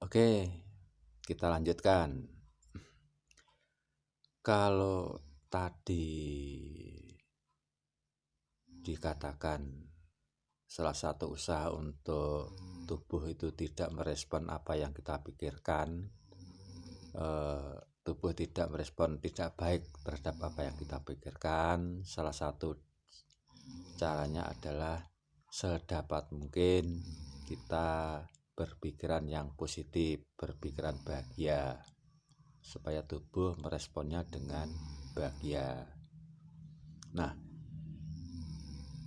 Oke, kita lanjutkan. Kalau tadi dikatakan salah satu usaha untuk tubuh itu tidak merespon apa yang kita pikirkan, tubuh tidak merespon tidak baik terhadap apa yang kita pikirkan, salah satu caranya adalah sedapat mungkin kita berpikiran yang positif, berpikiran bahagia, supaya tubuh meresponnya dengan bahagia. Nah,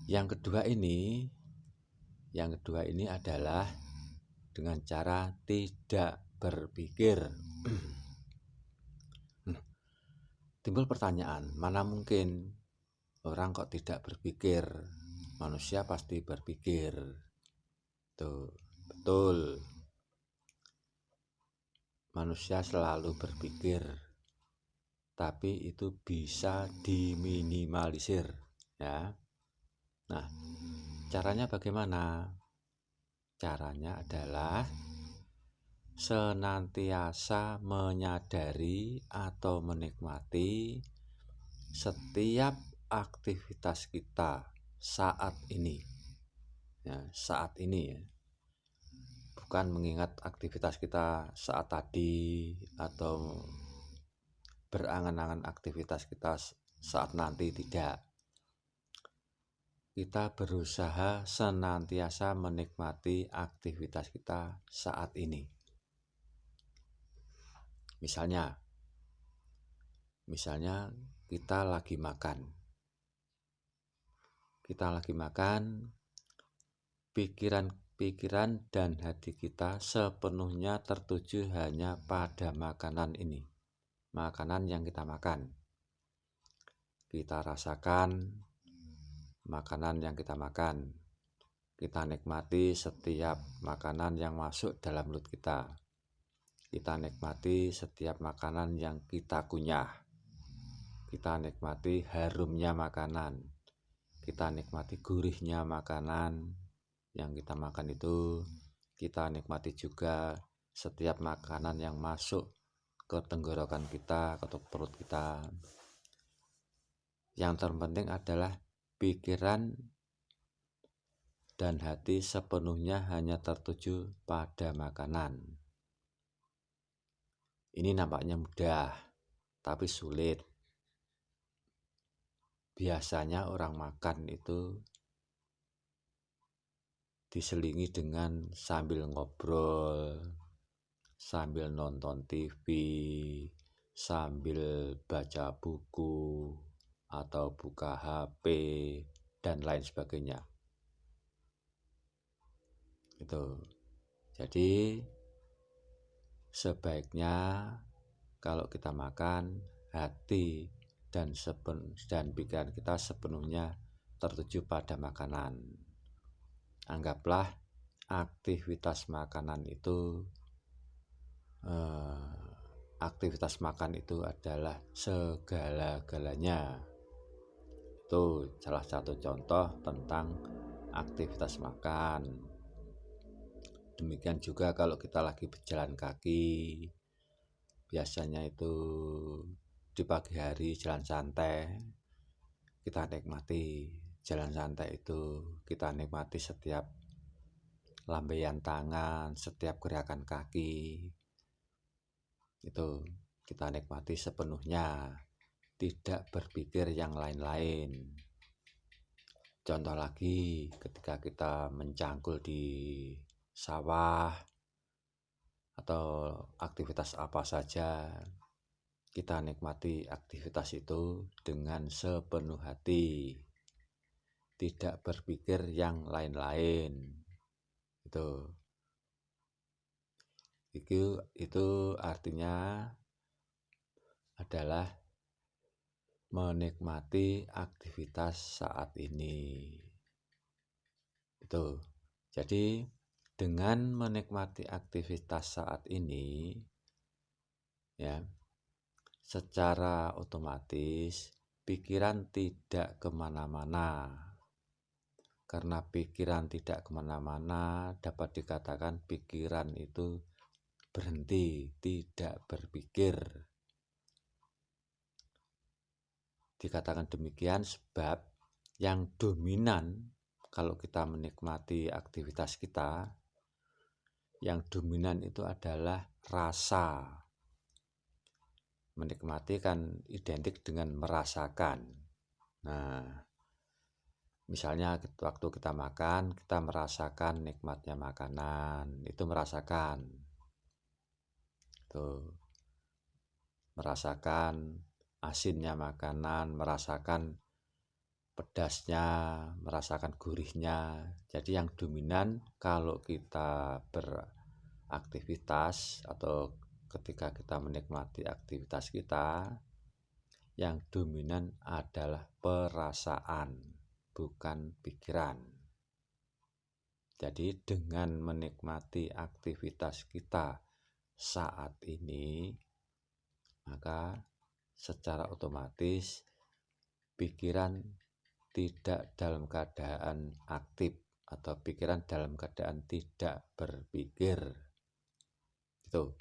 yang kedua ini adalah dengan cara tidak berpikir. Timbul pertanyaan, mana mungkin orang kok tidak berpikir? Manusia pasti berpikir. Tuh, betul. Manusia selalu berpikir, tapi itu bisa diminimalisir, ya. Nah, caranya bagaimana? Caranya adalah senantiasa menyadari atau menikmati setiap aktivitas kita saat ini. Ya, saat ini ya. Bukan mengingat aktivitas kita saat tadi atau berangan-angan aktivitas kita saat nanti, tidak. Kita berusaha senantiasa menikmati aktivitas kita saat ini. Misalnya kita lagi makan. Pikiran dan hati kita sepenuhnya tertuju hanya pada makanan ini. Makanan yang kita makan. Kita rasakan makanan yang kita makan. Kita nikmati setiap makanan yang masuk dalam mulut kita. Kita nikmati setiap makanan yang kita kunyah. Kita nikmati harumnya makanan. Kita nikmati gurihnya makanan yang kita makan itu. Kita nikmati juga setiap makanan yang masuk ke tenggorokan kita, ke perut kita. Yang terpenting adalah pikiran dan hati sepenuhnya hanya tertuju pada makanan. Ini nampaknya mudah, tapi sulit. Biasanya orang makan itu diselingi dengan sambil ngobrol, sambil nonton TV, sambil baca buku, atau buka HP, dan lain sebagainya. Itu. Jadi sebaiknya kalau kita makan, hati dan pikiran kita sepenuhnya tertuju pada makanan. Anggaplah aktivitas makan itu adalah segala-galanya. Itu salah satu contoh tentang aktivitas makan. Demikian juga kalau kita lagi berjalan kaki, biasanya itu di pagi hari jalan santai, kita nikmati jalan santai itu, kita nikmati setiap lambaian tangan, setiap gerakan kaki, itu kita nikmati sepenuhnya, tidak berpikir yang lain-lain. Contoh lagi, ketika kita mencangkul di sawah atau aktivitas apa saja, kita nikmati aktivitas itu dengan sepenuh hati, tidak berpikir yang lain-lain. Itu artinya adalah menikmati aktivitas saat ini. Itu. Jadi dengan menikmati aktivitas saat ini, ya, secara otomatis pikiran tidak kemana-mana. Karena pikiran tidak kemana-mana, dapat dikatakan pikiran itu berhenti, tidak berpikir. Dikatakan demikian sebab yang dominan kalau kita menikmati aktivitas kita, yang dominan itu adalah rasa. Menikmati kan identik dengan merasakan. Nah, misalnya waktu kita makan, kita merasakan nikmatnya makanan, itu merasakan. Tuh, merasakan asinnya makanan, merasakan pedasnya, merasakan gurihnya. Jadi yang dominan kalau kita beraktivitas atau ketika kita menikmati aktivitas kita, yang dominan adalah perasaan, bukan pikiran. Jadi dengan menikmati aktivitas kita saat ini, maka secara otomatis pikiran tidak dalam keadaan aktif atau pikiran dalam keadaan tidak berpikir. Itu.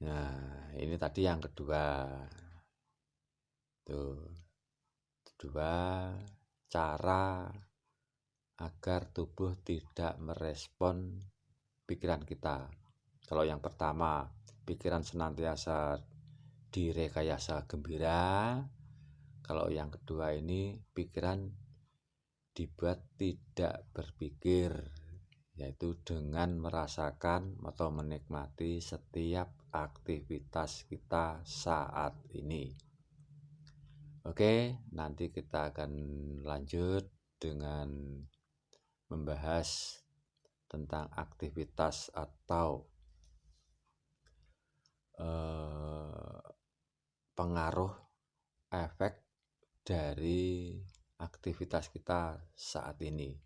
Nah, ini tadi yang kedua. Tuh. Kedua, cara agar tubuh tidak merespon pikiran kita. Kalau yang pertama, pikiran senantiasa direkayasa gembira. Kalau yang kedua ini pikiran dibuat tidak berpikir, yaitu dengan merasakan atau menikmati setiap aktivitas kita saat ini. Oke, nanti kita akan lanjut dengan membahas tentang aktivitas atau pengaruh efek dari aktivitas kita saat ini.